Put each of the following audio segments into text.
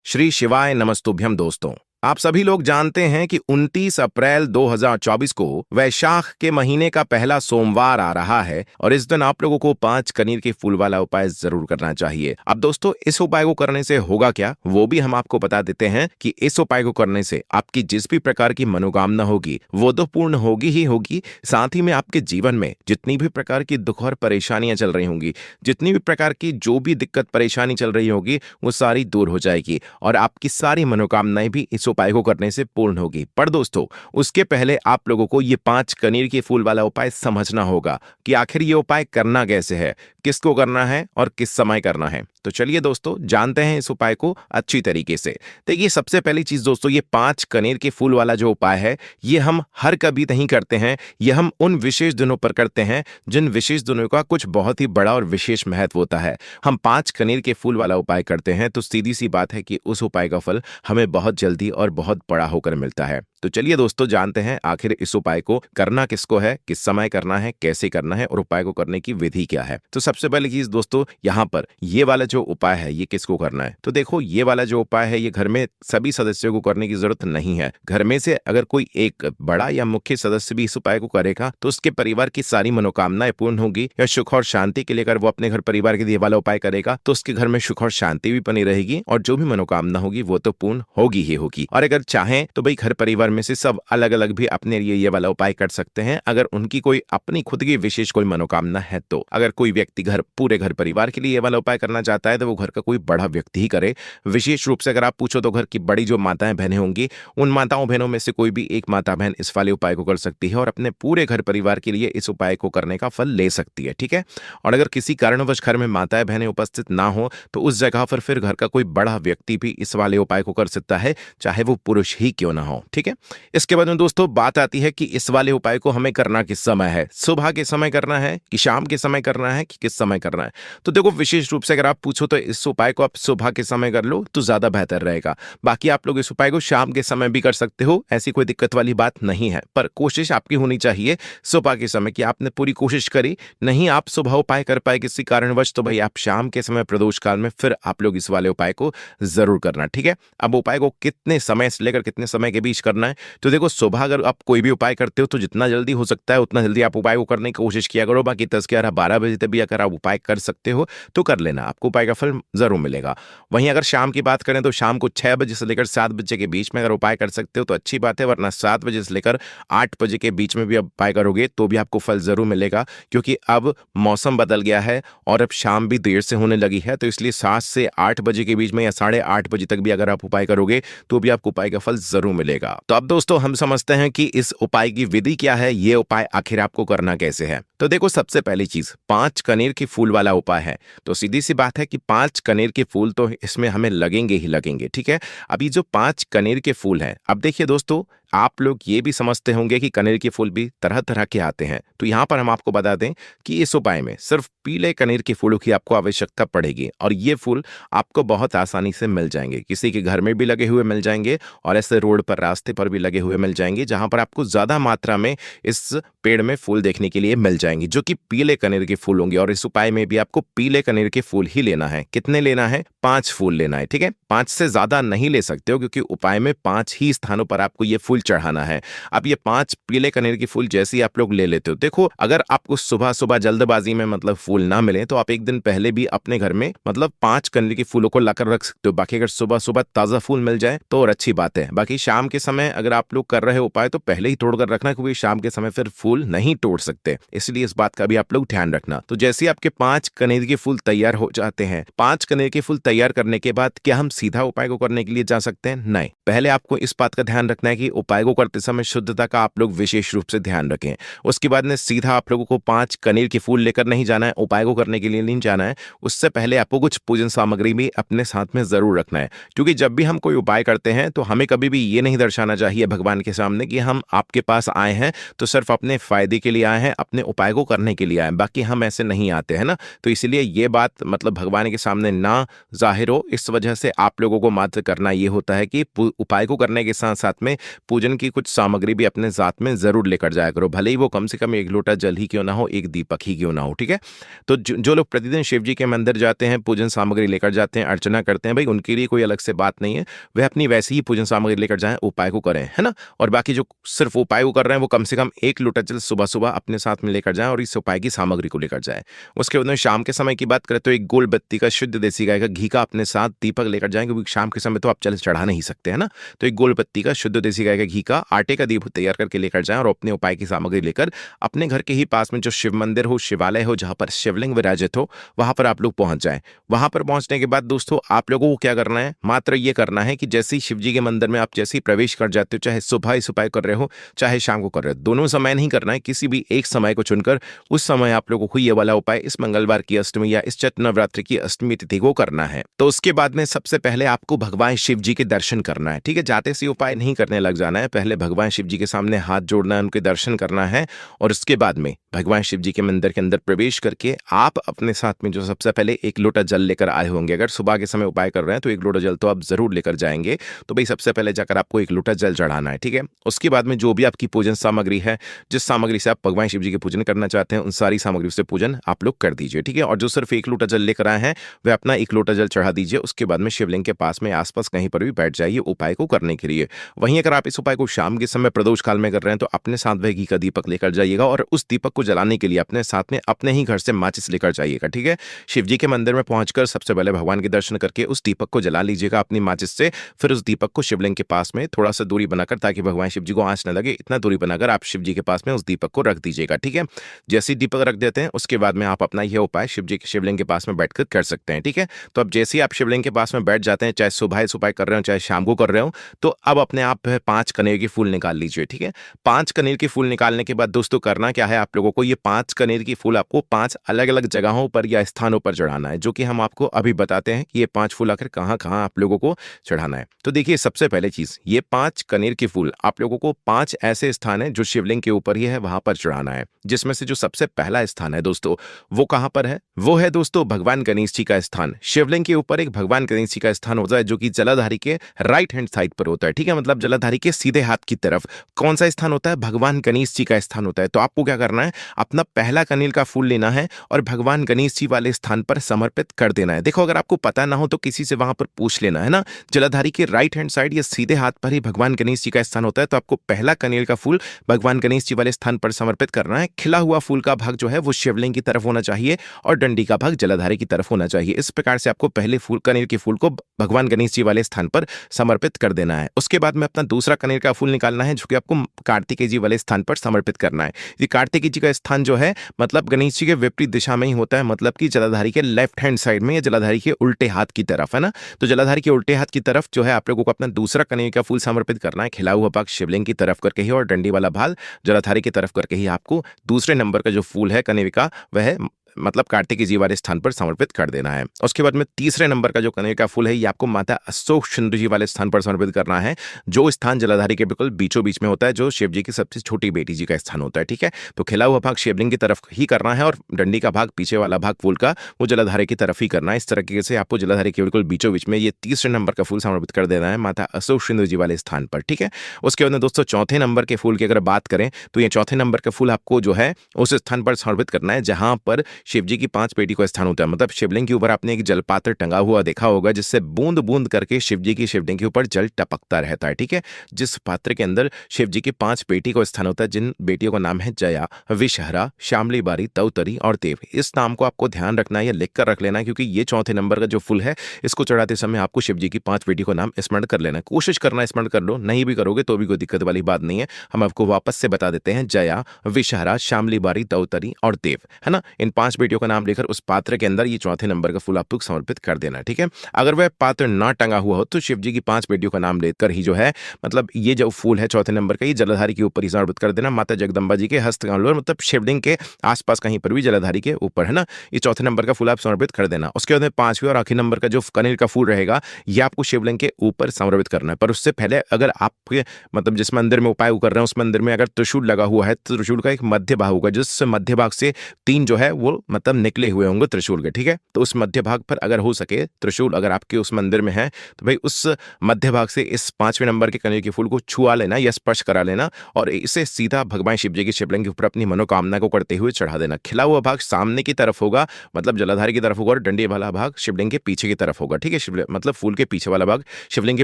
श्री शिवाय नमस्तुभ्यं दोस्तों। आप सभी लोग जानते हैं कि 29 अप्रैल 2024 को वैशाख के महीने का पहला सोमवार आ रहा है और इस दिन आप लोगों को 5 कनीर के फूल वाला उपाय जरूर करना चाहिए। अब दोस्तों, इस उपाय को करने से होगा क्या, वो भी हम आपको बता देते हैं कि इस उपाय को करने से आपकी जिस भी प्रकार की मनोकामना होगी वो तो पूर्ण होगी ही होगी, साथ ही में आपके जीवन में जितनी भी प्रकार की दुख और परेशानियां चल रही होंगी, जितनी भी प्रकार की जो भी दिक्कत परेशानी चल रही होगी, वो सारी दूर हो जाएगी और आपकी सारी मनोकामनाएं भी इस उपाय को करने से पूर्ण होगी। पर दोस्तों, उसके पहले आप लोगों को ये 5 कनीर के फूल वाला उपाय समझना होगा कि आखिर ये उपाय करना कैसे है, किसको करना है और किस समय करना है। तो चलिए दोस्तों, जानते हैं इस उपाय को अच्छी तरीके से। देखिए, सबसे पहली चीज दोस्तों, ये 5 कनेर के फूल वाला जो उपाय है, ये हम हर कभी नहीं करते हैं। ये हम उन विशेष दिनों पर करते हैं जिन विशेष दिनों का कुछ बहुत ही बड़ा और विशेष महत्व होता है। हम 5 कनेर के फूल वाला उपाय करते हैं तो सीधी सी बात है कि उस उपाय का फल हमें बहुत जल्दी और बहुत बड़ा होकर मिलता है। तो चलिए दोस्तों, जानते हैं आखिर इस उपाय को करना किसको है, किस समय करना है, कैसे करना है और उपाय को करने की विधि क्या है। तो सबसे पहली चीज दोस्तों, यहाँ पर ये वाला जो उपाय है ये किसको करना है। तो देखो, ये वाला जो उपाय है ये घर में सभी सदस्यों को करने की जरूरत नहीं है। घर में से अगर कोई एक बड़ा या मुख्य सदस्य भी इस उपाय को करेगा तो उसके परिवार की सारी मनोकामनाएं पूर्ण होगी। या सुख और शांति के लिए अगर वो अपने घर परिवार के लिए वाला उपाय करेगा तो उसके घर में सुख और शांति भी बनी रहेगी और जो भी मनोकामना होगी वो तो पूर्ण होगी ही होगी। और अगर चाहें तो भाई घर परिवार में से सब अलग अलग भी अपने लिए ये वाला उपाय कर सकते हैं, अगर उनकी कोई अपनी खुद की विशेष कोई मनोकामना है तो। अगर कोई व्यक्ति पूरे घर परिवार के लिए ये वाला उपाय करना चाहता है तो वो घर का कोई बड़ा व्यक्ति ही करे। विशेष रूप से अगर आप पूछो तो घर की बड़ी जो माताएं बहनें होंगी, उन माताओं बहनों में से कोई भी एक माता बहन इस वाले उपाय को कर सकती है और अपने पूरे घर परिवार के लिए इस उपाय को करने का फल ले सकती है। ठीक है। और अगर किसी कारणवश घर में माताएं बहनें उपस्थित ना हो तो उस जगह पर फिर घर का कोई बड़ा व्यक्ति भी इस वाले उपाय को कर सकता है, चाहे वो पुरुष ही क्यों ना हो। ठीक है। इसके बाद में दोस्तों बात आती है कि इस वाले उपाय को हमें करना किस समय है। सुबह के समय करना है कि शाम के समय करना है कि किस समय करना है। तो देखो, विशेष रूप से अगर आप पूछो तो इस उपाय को आप सुबह के समय कर लो तो ज्यादा बेहतर रहेगा। बाकी आप लोग इस उपाय को शाम के समय भी कर सकते हो, ऐसी कोई दिक्कत वाली बात नहीं है। पर कोशिश आपकी होनी चाहिए सुबह के समय की आपने पूरी कोशिश करी, नहीं आप सुबह उपाय कर पाए किसी कारणवश, तो भाई आप शाम के समय प्रदोष काल में फिर आप लोग इस वाले उपाय को जरूर करना। ठीक है। अब उपाय को कितने समय से लेकर कितने समय के बीच करना है, तो देखो, सुबह अगर आप कोई भी उपाय करते हो तो जितना जल्दी हो सकता है उतना जल्दी आप उपाय को करने की कोशिश किया करो। बाकी 10, 11, 12 बजे तक भी अगर आप उपाय कर सकते हो तो कर लेना, आपको उपाय का फल जरूर मिलेगा। वहीं अगर शाम की बात करें तो शाम को 6 बजे से लेकर 7 बजे के बीच में अगर उपाय कर सकते हो तो अच्छी बात है, वरना 7 बजे से लेकर 8 बजे के बीच में भी आप उपाय करोगे तो भी आपको फल जरूर मिलेगा, क्योंकि अब मौसम बदल गया है और अब शाम भी देर से होने लगी है। तो इसलिए 7 से 8 बजे के बीच में या 8:30 बजे तक भी अगर आप उपाय करोगे तो भी आपको उपाय का फल जरूर मिलेगा। तो अब दोस्तों हम समझते हैं कि इस उपाय की विधि क्या है, ये उपाय आखिर आपको करना कैसे है। तो देखो, सबसे पहली चीज 5 कनेर के फूल वाला उपाय है तो सीधी सी बात है कि 5 कनेर के फूल तो इसमें हमें लगेंगे ही लगेंगे। ठीक है। अभी जो 5 कनेर के फूल हैं, अब देखिए दोस्तों, आप लोग ये भी समझते होंगे कि कनेर के फूल भी तरह तरह के आते हैं। तो यहां पर हम आपको बता दें कि इस उपाय में सिर्फ पीले कनेर के फूलों की आपको आवश्यकता पड़ेगी और ये फूल आपको बहुत आसानी से मिल जाएंगे। किसी के घर में भी लगे हुए मिल जाएंगे और ऐसे रोड पर रास्ते पर भी लगे हुए मिल जाएंगे, जहां पर आपको ज्यादा मात्रा में इस पेड़ में फूल देखने के लिए मिल जाएंगे, जो कि पीले कनेर के फूल होंगे। और इस उपाय में भी आपको पीले कनेर के फूल ही लेना है। कितने लेना है? 5 फूल लेना है। ठीक है। 5 से ज्यादा नहीं ले सकते हो, क्योंकि उपाय में 5 ही स्थानों पर आपको ये फूल चढ़ाना है। अब ये 5 पीले कनेर के फूल जैसे ही आप लोग ले लेते हो, देखो, अगर आपको सुबह सुबह जल्दबाजी में मतलब फूल ना मिले तो आप एक दिन पहले भी अपने घर में मतलब 5 कनेर के फूलों को लाकर रख सकते हो। बाकी अगर सुबह सुबह ताजा फूल मिल जाए तो और अच्छी बात है। बाकी शाम के समय अगर आप लोग कर रहे हो उपाय तो पहले ही तोड़कर रखना, क्योंकि शाम के समय फिर फूल नहीं तोड़ सकते, इसलिए इस बात का भी आप लोग ध्यान रखना। तो जैसे ही आपके 5 कनेर के फूल तैयार हो जाते हैं, 5 कनेर के फूल तैयार करने के बाद क्या हम सीधा उपाय को करने के लिए जा सकते हैं? नहीं, पहले आपको इस बात का ध्यान रखना है कि उपाय को करते समय शुद्धता का आप लोग विशेष रूप से ध्यान रखें। उसके बाद में सीधा आप लोगों को 5 कनेर के फूल लेकर नहीं जाना है, उपाय को करने के लिए नहीं जाना है। उससे पहले आपको कुछ पूजन सामग्री भी अपने साथ में जरूर रखना है, क्योंकि जब भी हम कोई उपाय करते हैं तो हमें कभी भी ये नहीं दर्शाना चाहिए भगवान के सामने कि हम आपके पास आए हैं तो सिर्फ अपने फायदे के लिए आए हैं, अपने उपाय को करने के लिए आए हैं, बाकी हम ऐसे नहीं आते हैं ना। तो इसलिए ये बात मतलब भगवान के सामने ना जाहिर हो, इस वजह से आप लोगों को मात्र करना ये होता है कि उपाय को करने के साथ साथ में पूजन की कुछ सामग्री भी अपने साथ में जरूर लेकर जाया करो, भले ही वो कम से कम 1 लोटा जल ही क्यों ना हो, 1 दीपक ही क्यों ना हो, ठीक है। तो जो लोग प्रतिदिन शिव जी के मंदिर जाते हैं, पूजन सामग्री लेकर जाते हैं, अर्चना करते हैं, भाई उनके लिए कोई अलग से बात नहीं है, वह अपनी वैसी ही पूजन सामग्री लेकर जाएं, उपाय को करें, है ना। और बाकी जो सिर्फ उपाय को कर रहे हैं वो कम से कम 1 लोटा जल सुबह सुबह अपने साथ में लेकर जाएं और इस उपाय की सामग्री को लेकर जाएं। उसके बाद में शाम के समय की बात करें तो एक गोल बत्ती का शुद्ध देसी गाय का घी का अपने साथ दीपक लेकर जाएं, क्योंकि शाम के समय तो आप जल चढ़ा नहीं सकते, है ना। तो एक गोल बत्ती का शुद्ध देसी गाय का घी का आटे का दीप तैयार करके लेकर जाएं और अपने उपाय की सामग्री लेकर अपने घर के ही पास में जो शिव मंदिर हो, शिवालय हो, जहां पर शिवलिंग विराजित हो, वहां पर आप लोग पहुंच जाएं। वहां पर पहुंचने के बाद दोस्तों आप लोगों को क्या करना है, मात्र ये करना है कि जैसे ही शिव जी के मंदिर में आप जैसे ही प्रवेश कर जाते हो, चाहे सुबह इस उपाय कर रहे हो चाहे शाम को कर रहे हो, दोनों समय नहीं करना है, किसी भी एक समय को चुनकर उस समय आप लोगों को ये वाला उपाय इस मंगलवार की अष्टमी या इस चैत्र नवरात्रि की अष्टमी तिथि को करना है। तो उसके बाद में सबसे पहले आपको भगवान शिव जी के दर्शन करना है, ठीक है। जाते से उपाय नहीं करने लग जाना है, पहले भगवान शिव जी के सामने हाथ जोड़ना है, उनके दर्शन करना है और उसके बाद में भगवान शिव जी के मंदिर के अंदर प्रवेश करके आप अपने साथ में जो सबसे पहले 1 लोटा जल लेकर आए होंगे, अगर सुबह के समय उपाय कर रहे हैं तो 1 लोटा जल तो आप जरूर लेकर जाएंगे, तो भाई सबसे पहले जाकर आपको 1 लोटा जल चढ़ाना है, ठीक है। उसके बाद में जो भी आपकी पूजन सामग्री है, जिस सामग्री से आप भगवान शिव जी के पूजन करना चाहते हैं, उन सारी सामग्री से पूजन आप लोग कर दीजिए, ठीक है। और जो सिर्फ 1 लोटा जल लेकर आए हैं वह अपना 1 लोटा जल चढ़ा दीजिए। उसके बाद में शिवलिंग के पास में आसपास कहीं पर भी बैठ जाइए उपाय को करने के लिए। वहीं अगर आप इस उपाय को शाम के समय प्रदोष काल में कर रहे हैं तो अपने साथ वह घी का दीपक लेकर जाइएगा और उस दीपक को जलाने के लिए अपने साथ में अपने ही घर से माचिस लेकर जाइएगा, ठीक है। शिव जी के मंदिर में पहुंचकर सबसे पहले भगवान के दर्शन करके उस दीपक को जला लीजिएगा अपनी माचिस से। फिर उस दीपक को शिवलिंग के पास में थोड़ा सा दूरी बनाकर, ताकि भगवान शिव जी को आंच न लगे, इतना दूरी बनाकर आप शिव जी के पास में उस दीपक को रख दीजिएगा, ठीक है। जैसे ही दीपक रख देते हैं उसके बाद में आप अपना यह उपाय शिव जी के शिवलिंग के पास में बैठकर कर सकते हैं, ठीक है। तो अब जैसे ही आप शिवलिंग के पास में बैठ जाते हैं, चाहे सुबह इस उपाय कर रहे हो चाहे शाम को कर रहे हो, तो अब अपने आप 5 कनेर के फूल निकाल लीजिए, ठीक है। 5 कनेर के फूल निकालने के बाद दोस्तों करना क्या है आप लोगों को, ये 5 कनेर की फूल आपको 5 अलग अलग जगहों पर या स्थानों पर चढ़ाना है, जो कि हम आपको अभी बताते हैं कि ये 5 फूल आखिर कहाँ कहाँ आप लोगों को चढ़ाना है। तो देखिए सबसे पहले चीज, ये 5 कनेर के फूल आप लोगों को 5 ऐसे स्थान है जो शिवलिंग के ऊपर ही है वहां पर चढ़ाना है, जिसमें से जो सबसे पहला स्थान है दोस्तों वो कहां पर है, वो है दोस्तों भगवान गणेश जी का स्थान। शिवलिंग के ऊपर एक भगवान गणेश जी का स्थान होता है जो कि जलाधारी के राइट हैंड साइड पर होता है, ठीक है। मतलब जलाधारी के सीधे हाथ की तरफ कौन सा स्थान होता है, भगवान गणेश जी का स्थान होता है। तो आपको क्या करना है, अपना पहला कनेर का फूल लेना है और भगवान गणेश जी वाले स्थान पर समर्पित कर देना है। देखो अगर आपको पता ना हो तो किसी से वहां पर पूछ लेना, है ना। जलाधारी के राइट हैंड साइड या सीधे हाथ पर ही भगवान गणेश जी का स्थान होता है। तो आपको पहला कनेर का फूल भगवान गणेश जी वाले स्थान पर समर्पित करना है। खिला हुआ फूल का भाग जो है वो शिवलिंग की तरफ होना चाहिए और डंडी का भाग जलाधारी की तरफ होना चाहिए। इस प्रकार से आपको पहले फूल कनेर के फूल को भगवान गणेश जी वाले स्थान पर समर्पित कर देना है। उसके बाद में अपना दूसरा कनेर का फूल निकालना है जो कि आपको कार्तिकेय जी वाले स्थान पर समर्पित करना है। ये कार्तिकेय जी का स्थान जो है मतलब गणेश जी के विपरीत दिशा में ही होता है, मतलब कि जलाधारी के लेफ्ट हैंड साइड में या जलाधारी के उल्टे हाथ की तरफ, है ना। तो जलाधारी के उल्टे हाथ की तरफ जो है आप लोगों को अपना दूसरा कनेर का फूल समर्पित करना है। खिला हुआ भाग शिवलिंग की तरफ करके ही और डंडी वाला भाग जलाधारी की तरफ करके ही आपको दूसरे नंबर का जो फूल है कनेर का वह मतलब कार्तिकेय जी वाले स्थान पर समर्पित कर देना है। उसके बाद में तीसरे नंबर का जो कनेर का फूल है ये आपको माता अशोक सुंदरी जी वाले स्थान पर समर्पित करना है, जो स्थान जलाधारी के बिल्कुल बीचों बीच में होता है, जो शिव जी की सबसे छोटी बेटी जी का स्थान होता है, ठीक है। तो खिला हुआ भाग शिवलिंग की तरफ ही करना है और डंडी का भाग पीछे वाला भाग फूल का वो जलाधारी की तरफ ही करना है। इस तरीके से आपको जलाधारी के बिल्कुल बीचों बीच में ये तीसरे नंबर का फूल समर्पित कर देना है माता अशोक सुंदरी जी वाले स्थान पर, ठीक है। उसके बाद में दोस्तों चौथे नंबर के फूल की अगर बात करें तो ये चौथे नंबर का फूल आपको जो है उस स्थान पर समर्पित करना है जहां पर शिव जी की 5 पेटी को स्थान होता है। मतलब शिवलिंग के ऊपर आपने एक जलपात्र टंगा हुआ देखा होगा जिससे बूंद बूंद करके शिव जी की शिवलिंग के ऊपर जल टपकता रहता है, ठीक है। जिस पात्र के अंदर शिव जी की 5 पेटी को स्थान होता है, जिन बेटियों का नाम है जया, विषहरा, श्यामली बारी, तौतरी और देव। इस नाम को आपको ध्यान रखना है या लिख कर रख लेना है, क्योंकि ये चौथे नंबर का जो फूल है इसको चढ़ाते समय आपको शिव जी की 5 पेटी को नाम स्मरण कर लेना है। कोशिश करना स्मरण कर लो, नहीं भी करोगे तो भी कोई दिक्कत वाली बात नहीं है। हम आपको वापस से बता देते हैं, जया, विषहरा, श्यामली बारी, तौतरी और देव, है ना। इन 5 बेटियों का नाम लेकर उस पात्र के अंदर ये चौथे नंबर का फूल आपको समर्पित कर देना है, ठीक है। अगर वह पात्र ना टंगा हुआ हो तो शिव जी की 5 बेटियों का नाम लेकर ही जो है मतलब ये जो फूल है चौथे नंबर का ये जलाधारी के ऊपर ही समर्पित कर देना। माता जगदम्बा जी के हस्त कमल मतलब शिवलिंग के आसपास कहीं पर भी जलाधारी के ऊपर, है ना। ये चौथे नंबर का फूल आप समर्पित कर देना। उसके बाद में 5वें और आखिरी नंबर का जो कनेर का फूल रहेगा ये आपको शिवलिंग के ऊपर समर्पित करना है। पर उससे पहले अगर आपके मतलब जिस मंदिर में उपाय कर रहे हैं उस मंदिर में अगर त्रिशूल लगा हुआ है तो त्रिशूल का एक मध्य भाग होगा, जिस मध्य भाग से 3 जो है वो मतलब निकले हुए होंगे त्रिशूल के, ठीक है। तो उस मध्य भाग पर अगर हो सके त्रिशूल अगर आपके उस मंदिर में है तो भाई उस मध्य भाग से इस 5वें नंबर के कनेर के फूल को छुआ लेना या स्पर्श करा लेना और इसे सीधा भगवान शिव जी की शिवलिंग के ऊपर अपनी मनोकामना को करते हुए चढ़ा देना। खिला हुआ भाग सामने की तरफ होगा, मतलब जलाधार की तरफ होगा, और डंडे वाला भाग शिवलिंग के पीछे की तरफ होगा, ठीक है। मतलब फूल के पीछे वाला भाग शिवलिंग के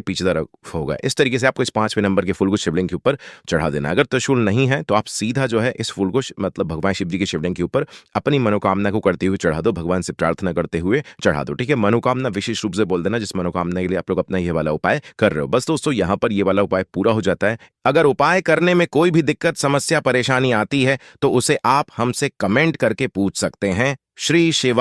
पीछे तरफ होगा। इस तरीके से आपको इस 5वें नंबर के फूल को शिवलिंग के ऊपर चढ़ा देना। अगर त्रिशूल नहीं है तो आप सीधा जो है इस फूल को मतलब भगवान शिव जी की शिवलिंग के ऊपर अपनी मनोकामना को करते हुए चढ़ा दो, भगवान से प्रार्थना करते हुए चढ़ा दो, ठीक है। मनोकामना विशेष रूप से बोल देना जिस मनोकामना के लिए आप लोग अपना ये वाला उपाय कर रहे हो। बस दोस्तों यहाँ पर ये वाला उपाय पूरा हो जाता है। अगर उपाय करने में कोई भी दिक्कत समस्या परेशानी आती है तो उसे आप हमसे कमेंट करके पूछ सकते हैं। श्री शिवा